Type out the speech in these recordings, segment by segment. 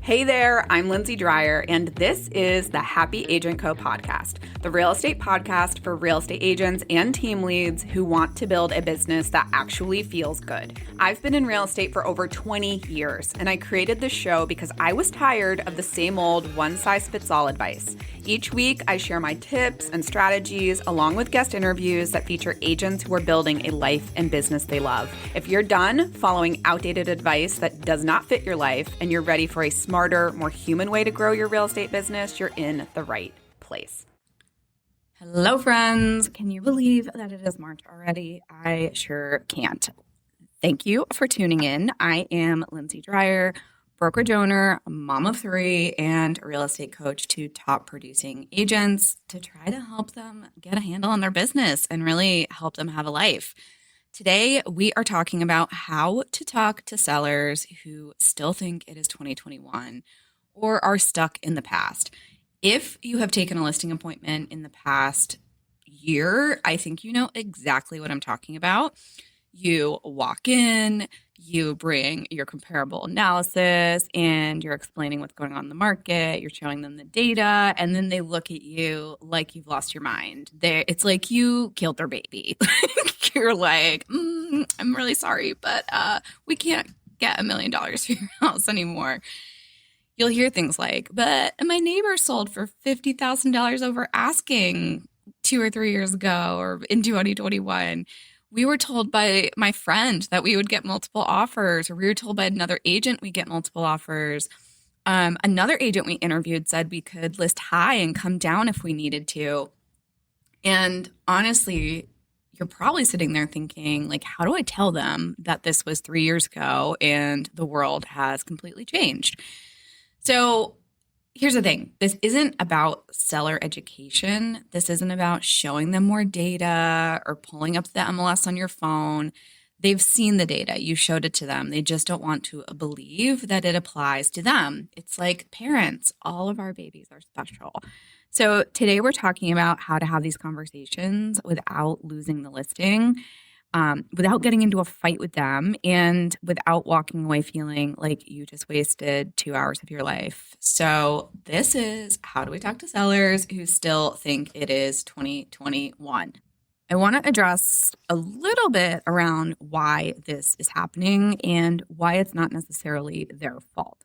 Hey there, I'm Lindsay Dreyer, and this is the Happy Agent Co. podcast, the real estate podcast for real estate agents and team leads who want to build a business that actually feels good. I've been in real estate for over 20 years, and I created this show because I was tired of the same old one-size-fits-all advice. Each week, I share my tips and strategies along with guest interviews that feature agents who are building a life and business they love. If you're done following outdated advice that does not fit your life and you're ready for a smarter, more human way to grow your real estate business, you're in the right place. Hello, friends. Can you believe that it is March already? I sure can't. Thank you for tuning in. I am Lindsay Dreyer, brokerage owner, mom of three, and a real estate coach to top producing agents to try to help them get a handle on their business and really help them have a life. Today, we are talking about how to talk to sellers who still think it is 2021 or are stuck in the past. If you have taken a listing appointment in the past year, I think you know exactly what I'm talking about. You walk in, you bring your comparable analysis, and you're explaining what's going on in the market. You're showing them the data, and then they look at you like you've lost your mind. It's like you killed their baby. You're like, I'm really sorry, but we can't get $1 million for your house anymore. You'll hear things like, but my neighbor sold for $50,000 over asking 2 or 3 years ago or in 2021. We were told by my friend that we would get multiple offers, or we were told by another agent we get multiple offers. Another agent we interviewed said we could list high and come down if we needed to. And honestly, you're probably sitting there thinking, like, how do I tell them that this was 3 years ago and the world has completely changed? So here's the thing. This isn't about seller education. This isn't about showing them more data or pulling up the MLS on your phone. They've seen the data. You showed it to them. They just don't want to believe that it applies to them. It's like parents. All of our babies are special. So today we're talking about how to have these conversations without losing the listing, without getting into a fight with them, and without walking away feeling like you just wasted 2 hours of your life. So this is how do we talk to sellers who still think it is 2021. I want to address a little bit around why this is happening and why it's not necessarily their fault.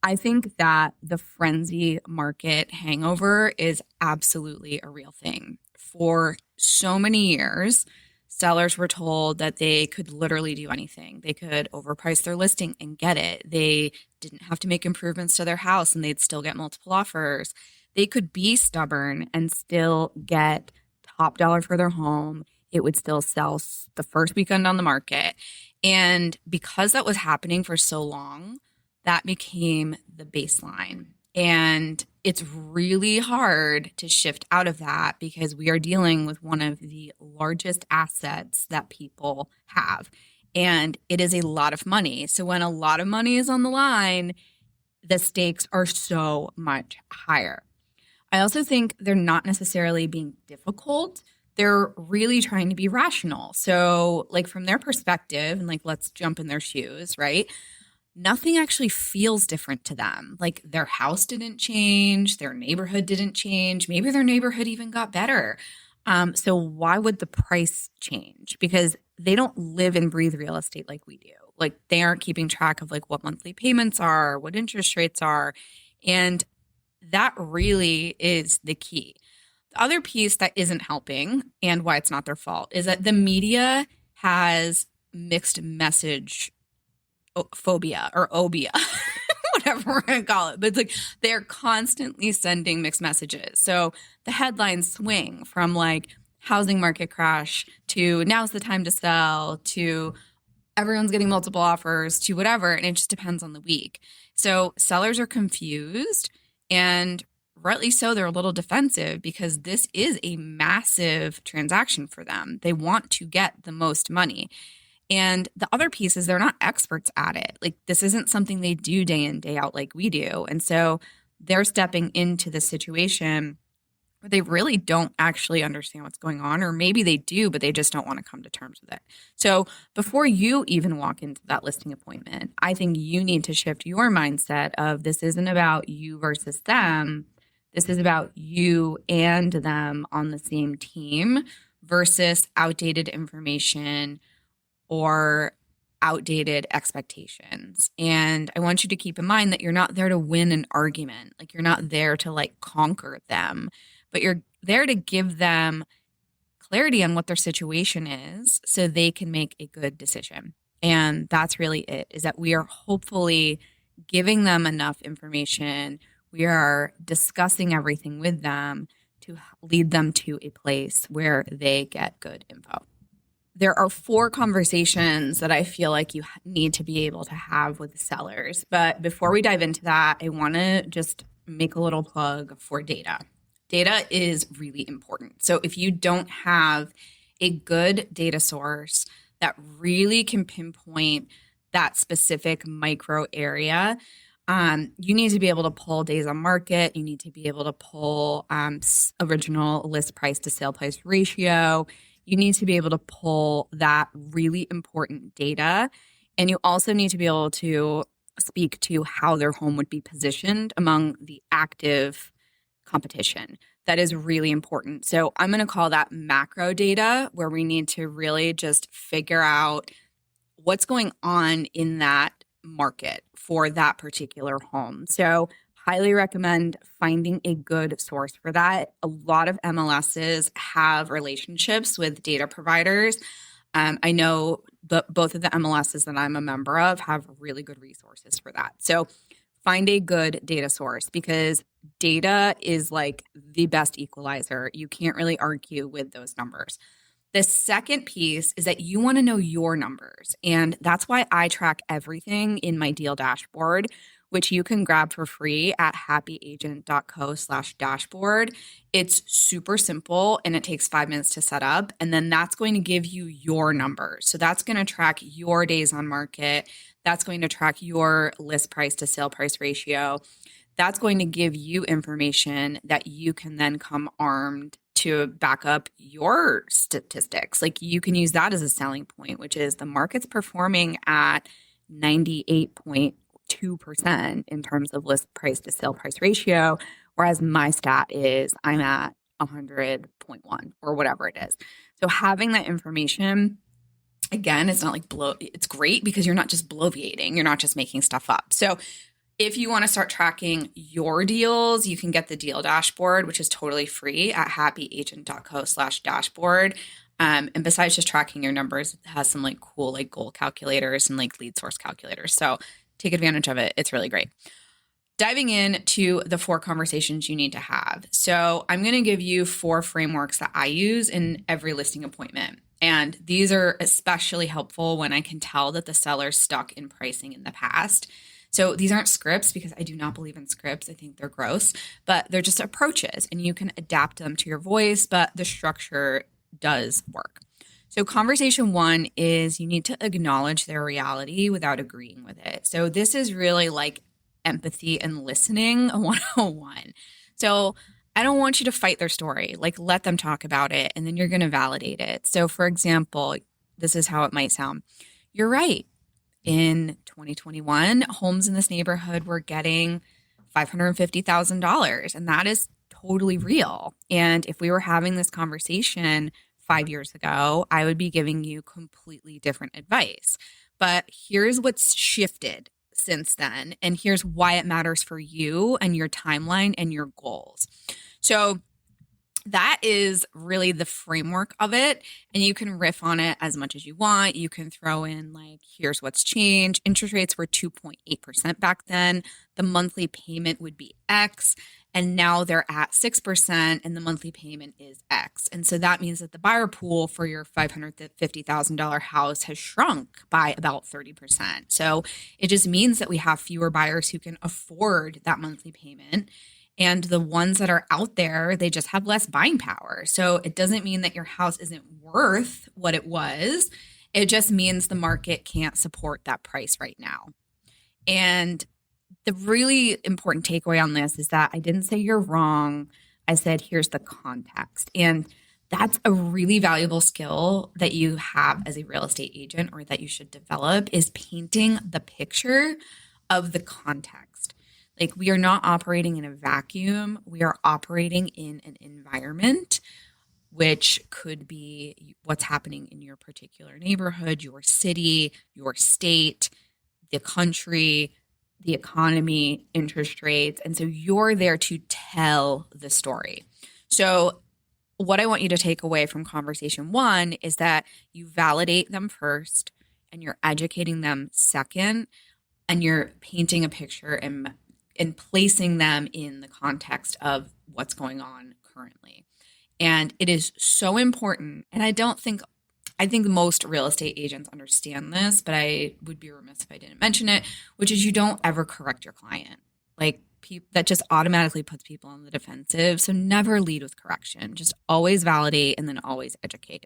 I think that the frenzy market hangover is absolutely a real thing. For so many years, sellers were told that they could literally do anything. They could overprice their listing and get it. They didn't have to make improvements to their house and they'd still get multiple offers. They could be stubborn and still get top dollar for their home. It would still sell the first weekend on the market. And because that was happening for so long, that became the baseline. And it's really hard to shift out of that because we are dealing with one of the largest assets that people have. And it is a lot of money. So when a lot of money is on the line, the stakes are so much higher. I also think they're not necessarily being difficult. They're really trying to be rational. So like from their perspective, and like let's jump in their shoes, right? Nothing actually feels different to them. Like their house didn't change, their neighborhood didn't change. Maybe their neighborhood even got better. So why would the price change? Because they don't live and breathe real estate like we do. Like they aren't keeping track of like what monthly payments are, what interest rates are. And that really is the key. The other piece that isn't helping and why it's not their fault is that the media has mixed message phobia or obia, whatever we're going to call it. But it's like they're constantly sending mixed messages. So the headlines swing from like housing market crash to now's the time to sell to everyone's getting multiple offers to whatever. And it just depends on the week. So sellers are confused, and rightly so, they're a little defensive because this is a massive transaction for them. They want to get the most money. And the other piece is they're not experts at it. Like this isn't something they do day in, day out like we do. And so they're stepping into the situation or they really don't actually understand what's going on, or maybe they do, but they just don't want to come to terms with it. So before you even walk into that listing appointment, I think you need to shift your mindset of this isn't about you versus them. This is about you and them on the same team versus outdated information or outdated expectations. And I want you to keep in mind that you're not there to win an argument. Like, you're not there to like conquer them, but you're there to give them clarity on what their situation is so they can make a good decision. And that's really it, is that we are hopefully giving them enough information. We are discussing everything with them to lead them to a place where they get good info. There are 4 conversations that I feel like you need to be able to have with sellers. But before we dive into that, I want to just make a little plug for data. Data is really important. So if you don't have a good data source that really can pinpoint that specific micro area, you need to be able to pull days on market. You need to be able to pull original list price to sale price ratio. You need to be able to pull that really important data. And you also need to be able to speak to how their home would be positioned among the active competition. That is really important. So I'm going to call that macro data, where we need to really just figure out what's going on in that market for that particular home. So highly recommend finding a good source for that. A lot of MLSs have relationships with data providers. I know both of the MLSs that I'm a member of have really good resources for that. So find a good data source, because data is like the best equalizer. You can't really argue with those numbers. The second piece is that you want to know your numbers. And that's why I track everything in my deal dashboard, which you can grab for free at happyagent.co/dashboard. It's super simple and it takes 5 minutes to set up. And then that's going to give you your numbers. So that's going to track your days on market. That's going to track your list price to sale price ratio. That's going to give you information that you can then come armed to back up your statistics. Like, you can use that as a selling point, which is the market's performing at 98.2% in terms of list price to sale price ratio, whereas my stat is I'm at 100.1 or whatever it is. So having that information, again, it's not like it's great because you're not just bloviating, you're not just making stuff up. So if you want to start tracking your deals, you can get the deal dashboard, which is totally free at happyagent.co/dashboard. And besides just tracking your numbers, it has some like cool like goal calculators and like lead source calculators. So take advantage of it. It's really great. Diving into the 4 conversations you need to have. So I'm going to give you 4 frameworks that I use in every listing appointment. And these are especially helpful when I can tell that the seller's stuck in pricing in the past. So these aren't scripts, because I do not believe in scripts. I think they're gross, but they're just approaches and you can adapt them to your voice, but the structure does work. So conversation 1 is you need to acknowledge their reality without agreeing with it. So this is really like empathy and listening 101. So I don't want you to fight their story. Like, let them talk about it and then you're going to validate it. So for example, this is how it might sound. You're right. In 2021, homes in this neighborhood were getting $550,000, and that is totally real. And if we were having this conversation 5 years ago, I would be giving you completely different advice. But here's what's shifted since then, and here's why it matters for you and your timeline and your goals. So that is really the framework of it. And you can riff on it as much as you want. You can throw in like, here's what's changed. Interest rates were 2.8% back then. The monthly payment would be X. And now they're at 6% and the monthly payment is X. And so that means that the buyer pool for your $550,000 house has shrunk by about 30%. So it just means that we have fewer buyers who can afford that monthly payment. And the ones that are out there, they just have less buying power. So it doesn't mean that your house isn't worth what it was. It just means the market can't support that price right now. And the really important takeaway on this is that I didn't say you're wrong. I said, here's the context. And that's a really valuable skill that you have as a real estate agent, or that you should develop, is painting the picture of the context. Like, we are not operating in a vacuum. We are operating in an environment, which could be what's happening in your particular neighborhood, your city, your state, the country, the economy, interest rates. And so you're there to tell the story. So what I want you to take away from conversation one is that you validate them first, and you're educating them second, and you're painting a picture and placing them in the context of what's going on currently. And it is so important. And I think most real estate agents understand this, but I would be remiss if I didn't mention it, which is you don't ever correct your client. Like, that just automatically puts people on the defensive. So never lead with correction. Just always validate and then always educate.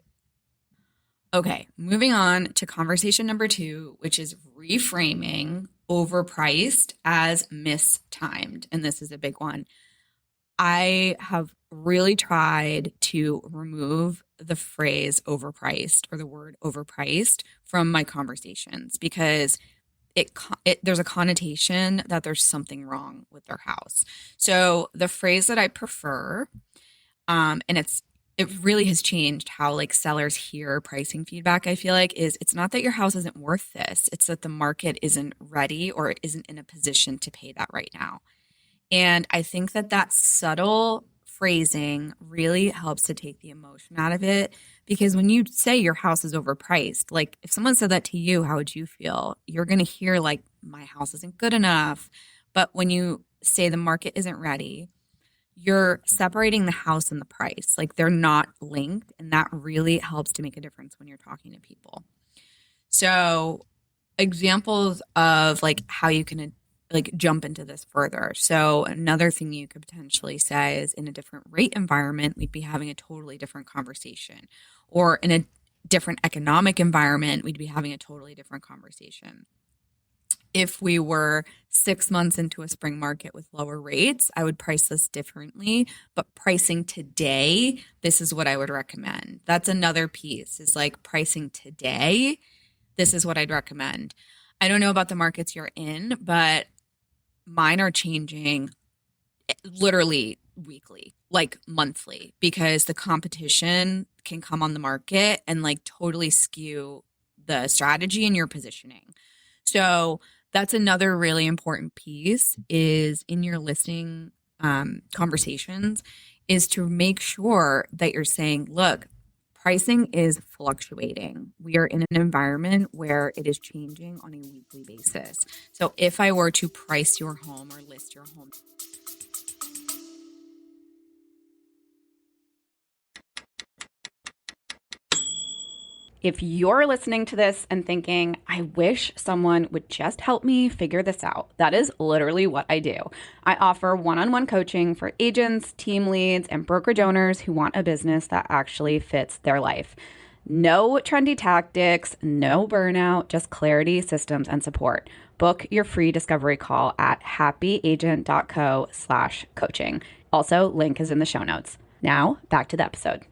Okay, moving on to conversation number 2, which is reframing overpriced as mistimed. And this is a big one. I have really tried to remove the phrase overpriced, or the word overpriced, from my conversations, because there's a connotation that there's something wrong with their house. So the phrase that I prefer, and it really has changed how like sellers hear pricing feedback, I feel like, is it's not that your house isn't worth this. It's that the market isn't ready or isn't in a position to pay that right now. And I think that subtle phrasing really helps to take the emotion out of it, because when you say your house is overpriced, like if someone said that to you, how would you feel? You're going to hear like, my house isn't good enough. But when you say the market isn't ready, you're separating the house and the price. Like, they're not linked. And that really helps to make a difference when you're talking to people. So examples of like how you can like jump into this further. So another thing you could potentially say is, in a different rate environment, we'd be having a totally different conversation. Or in a different economic environment, we'd be having a totally different conversation. If we were 6 months into a spring market with lower rates, I would price this differently. But pricing today, this is what I would recommend. That's another piece, is like pricing today. This is what I'd recommend. I don't know about the markets you're in, but mine are changing literally weekly, like monthly, because the competition can come on the market and like totally skew the strategy and your positioning. So that's another really important piece, is in your listing conversations, is to make sure that you're saying, look, pricing is fluctuating. We are in an environment where it is changing on a weekly basis. So if I were to price your home or list your home, if you're listening to this and thinking, I wish someone would just help me figure this out, that is literally what I do. I offer one-on-one coaching for agents, team leads, and brokerage owners who want a business that actually fits their life. No trendy tactics, no burnout, just clarity, systems, and support. Book your free discovery call at happyagent.co/coaching. Also, link is in the show notes. Now, back to the episode.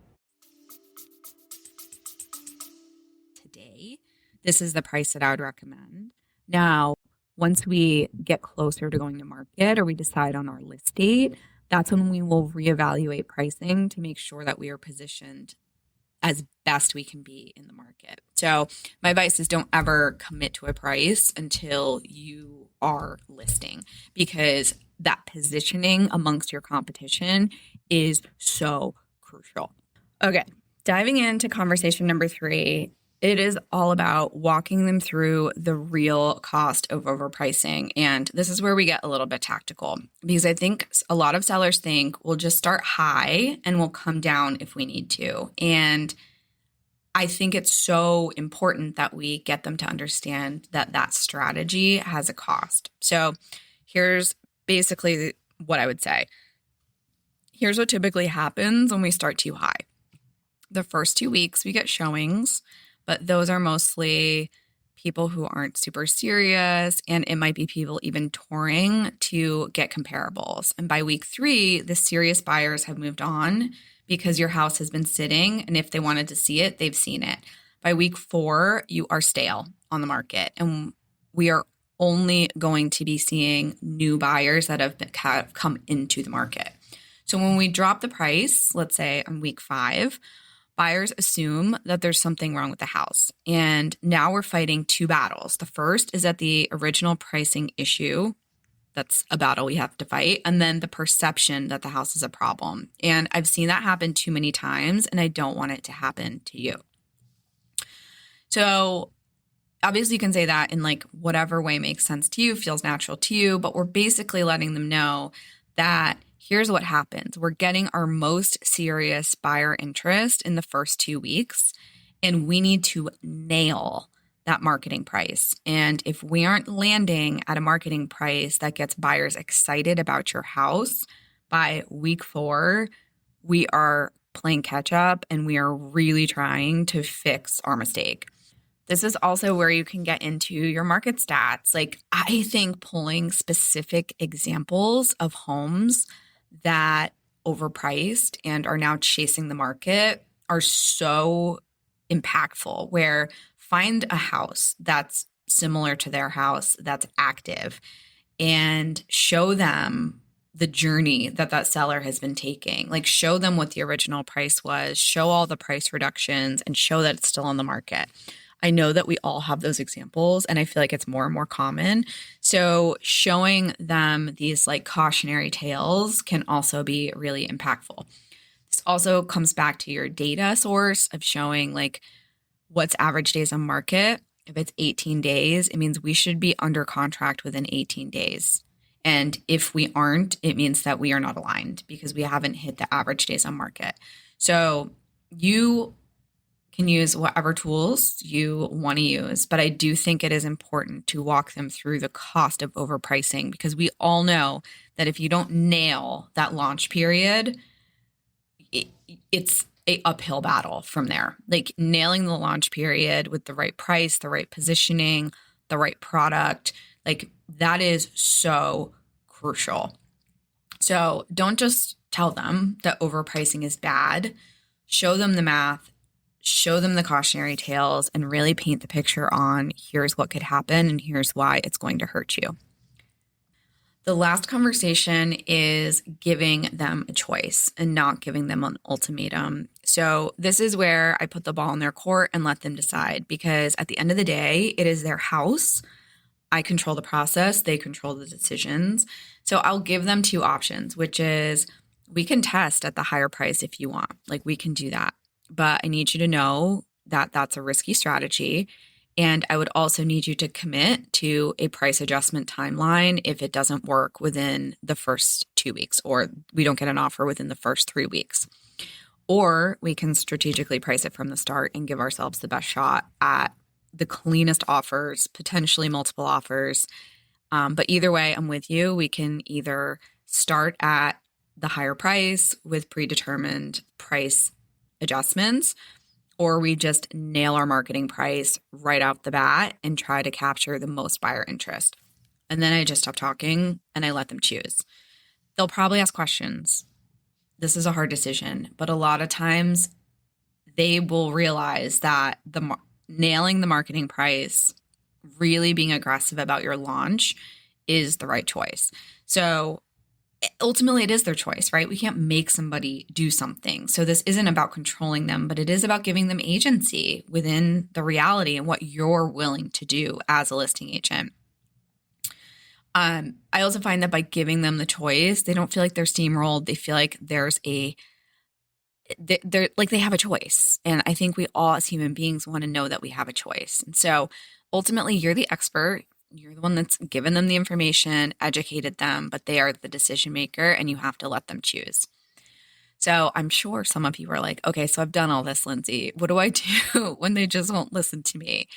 This is the price that I would recommend. Now, once we get closer to going to market, or we decide on our list date, that's when we will reevaluate pricing to make sure that we are positioned as best we can be in the market. So my advice is, don't ever commit to a price until you are listing, because that positioning amongst your competition is so crucial. Okay, diving into conversation number 3. It is all about walking them through the real cost of overpricing. And this is where we get a little bit tactical, because I think a lot of sellers think we'll just start high and we'll come down if we need to. And I think it's so important that we get them to understand that that strategy has a cost. So here's basically what I would say. Here's what typically happens when we start too high. The first 2 weeks we get showings, but those are mostly people who aren't super serious, and it might be people even touring to get comparables. And by week 3, the serious buyers have moved on because your house has been sitting, and if they wanted to see it, they've seen it. By week 4, you are stale on the market, and we are only going to be seeing new buyers that have come into the market. So when we drop the price, let's say on week 5, buyers assume that there's something wrong with the house. And now we're fighting 2 battles. The first is that the original pricing issue, that's a battle we have to fight, and then the perception that the house is a problem. And I've seen that happen too many times, and I don't want it to happen to you. So obviously you can say that in like whatever way makes sense to you, feels natural to you, but we're basically letting them know that here's what happens. We're getting our most serious buyer interest in the first 2 weeks, and we need to nail that marketing price. And if we aren't landing at a marketing price that gets buyers excited about your house, by week 4, we are playing catch up and we are really trying to fix our mistake. This is also where you can get into your market stats. Like, I think pulling specific examples of homes that overpriced and are now chasing the market are so impactful, where find a house that's similar to their house, that's active, and show them the journey that that seller has been taking. Like, show them what the original price was, show all the price reductions, and show that it's still on the market. I know that we all have those examples, and I feel like it's more and more common. So showing them these like cautionary tales can also be really impactful. This also comes back to your data source of showing like what's average days on market. If it's 18 days, it means we should be under contract within 18 days. And if we aren't, it means that we are not aligned because we haven't hit the average days on market. So you can use whatever tools you want to use, but I do think it is important to walk them through the cost of overpricing, because we all know that if you don't nail that launch period, it's a uphill battle from there. Like, nailing the launch period with the right price, the right positioning, the right product, like that is so crucial. So don't just tell them that overpricing is bad. Show them the math, show them the cautionary tales, and really paint the picture on here's what could happen and here's why it's going to hurt you. The last conversation is giving them a choice and not giving them an ultimatum. So this is where I put the ball in their court and let them decide, because at the end of the day, it is their house. I control the process. They control the decisions. So I'll give them 2 options, which is we can test at the higher price if you want. Like, we can do that. But I need you to know that that's a risky strategy. And I would also need you to commit to a price adjustment timeline if it doesn't work within the first 2 weeks, or we don't get an offer within the first 3 weeks. Or we can strategically price it from the start and give ourselves the best shot at the cleanest offers, potentially multiple offers. But either way, I'm with you. We can either start at the higher price with predetermined price adjustments, or we just nail our marketing price right off the bat and try to capture the most buyer interest. And then I just stop talking and I let them choose. They'll probably ask questions. This is a hard decision, but a lot of times they will realize that nailing the marketing price, really being aggressive about your launch, is the right choice. So ultimately, it is their choice, right? We can't make somebody do something. So this isn't about controlling them, but it is about giving them agency within the reality and what you're willing to do as a listing agent. I also find that by giving them the choice, they don't feel like they're steamrolled. They feel like they're like they have a choice. And I think we all as human beings want to know that we have a choice. And so ultimately, you're the expert. You're the one that's given them the information, educated them, but they are the decision maker and you have to let them choose. So I'm sure some of you are like, okay, so I've done all this, Lindsay. What do I do when they just won't listen to me?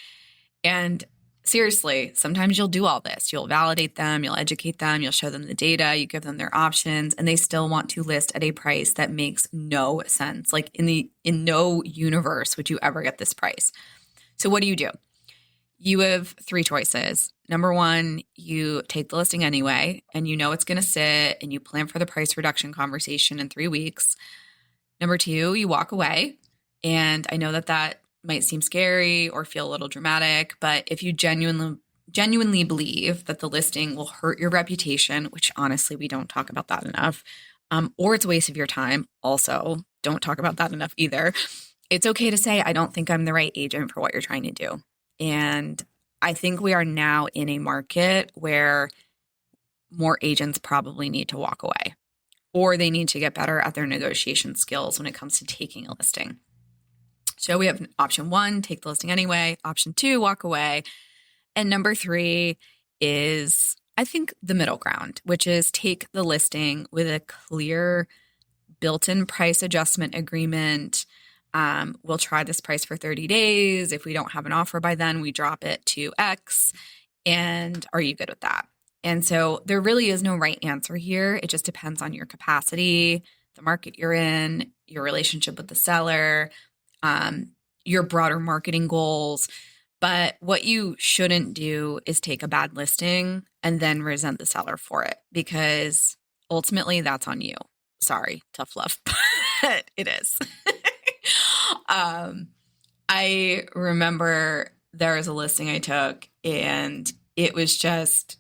And seriously, sometimes you'll do all this. You'll validate them, you'll educate them, you'll show them the data, you give them their options, and they still want to list at a price that makes no sense. Like in no universe would you ever get this price. So what do? You have three choices. Number one, you take the listing anyway, and you know it's going to sit, and you plan for the price reduction conversation in 3 weeks. Number two, you walk away. And I know that might seem scary or feel a little dramatic, but if you genuinely believe that the listing will hurt your reputation, which honestly, we don't talk about that enough, or it's a waste of your time, also don't talk about that enough either. It's okay to say, I don't think I'm the right agent for what you're trying to do. And I think we are now in a market where more agents probably need to walk away, or they need to get better at their negotiation skills when it comes to taking a listing. So we have option one, take the listing anyway. Option two, walk away. And number three is, I think, the middle ground, which is take the listing with a clear built-in price adjustment agreement. We'll try this price for 30 days. If we don't have an offer by then, we drop it to X. And are you good with that? And so there really is no right answer here. It just depends on your capacity, the market you're in, your relationship with the seller, your broader marketing goals. But what you shouldn't do is take a bad listing and then resent the seller for it, because ultimately that's on you. Sorry, tough love, but it is. I remember there was a listing I took and it was just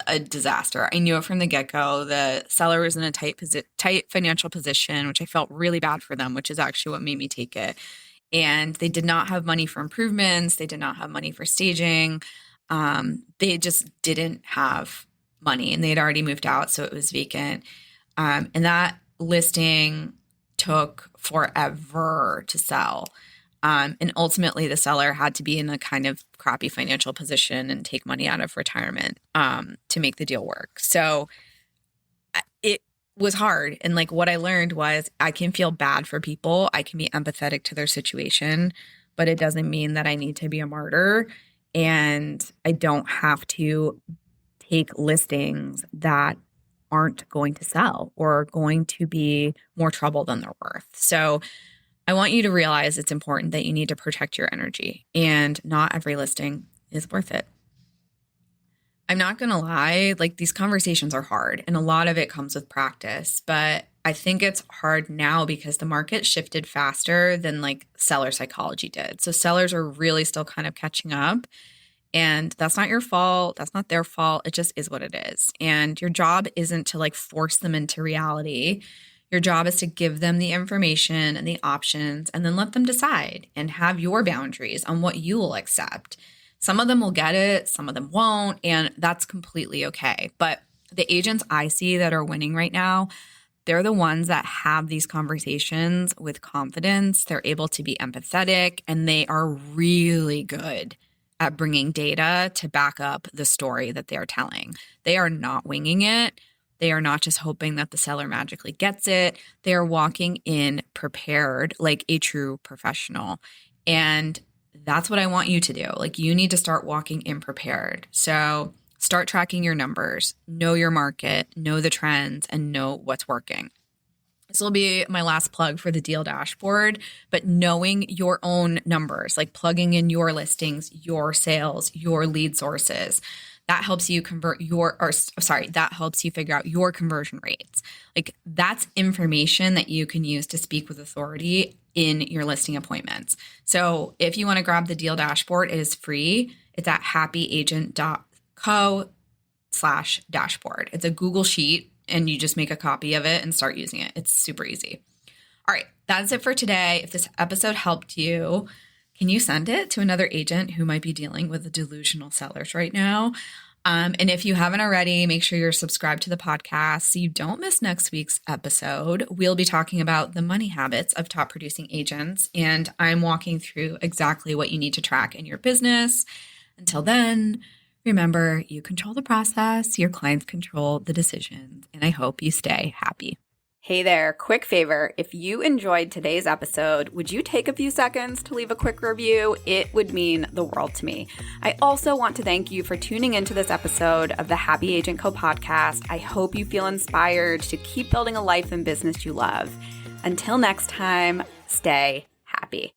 a disaster. I knew it from the get-go. The seller was in a tight financial position, which I felt really bad for them, which is actually what made me take it. And they did not have money for improvements. They did not have money for staging. They just didn't have money, and they had already moved out, so it was vacant. And that listing took forever to sell. And ultimately, the seller had to be in a kind of crappy financial position and take money out of retirement to make the deal work. So it was hard. And like what I learned was I can feel bad for people. I can be empathetic to their situation, but it doesn't mean that I need to be a martyr. And I don't have to take listings that aren't going to sell or going to be more trouble than they're worth. So I want you to realize it's important that you need to protect your energy, and not every listing is worth it. I'm not going to lie, like these conversations are hard and a lot of it comes with practice, but I think it's hard now because the market shifted faster than like seller psychology did. So sellers are really still kind of catching up, and that's not your fault. That's not their fault. It just is what it is. And your job isn't to like force them into reality. Your job is to give them the information and the options and then let them decide and have your boundaries on what you will accept. Some of them will get it, some of them won't, and that's completely okay. But the agents I see that are winning right now, they're the ones that have these conversations with confidence. They're able to be empathetic, and they are really good at bringing data to back up the story that they are telling. They are not winging it. They are not just hoping that the seller magically gets it. They are walking in prepared like a true professional. And that's what I want you to do. Like, you need to start walking in prepared. So start tracking your numbers, know your market, know the trends, and know what's working. This will be my last plug for the deal dashboard, but knowing your own numbers, like plugging in your listings, your sales, your lead sources, that helps you that helps you figure out your conversion rates. Like, that's information that you can use to speak with authority in your listing appointments. So if you want to grab the deal dashboard, it is free. It's at happyagent.co/dashboard. It's a Google sheet, and you just make a copy of it and start using it. It's super easy. All right, that's it for today. If this episode helped you, can you send it to another agent who might be dealing with the delusional sellers right now? And if you haven't already, make sure you're subscribed to the podcast so you don't miss next week's episode. We'll be talking about the money habits of top producing agents, and I'm walking through exactly what you need to track in your business. Until then, remember, you control the process, your clients control the decisions, and I hope you stay happy. Hey there, quick favor. If you enjoyed today's episode, would you take a few seconds to leave a quick review? It would mean the world to me. I also want to thank you for tuning into this episode of the Happy Agent Co podcast. I hope you feel inspired to keep building a life and business you love. Until next time, stay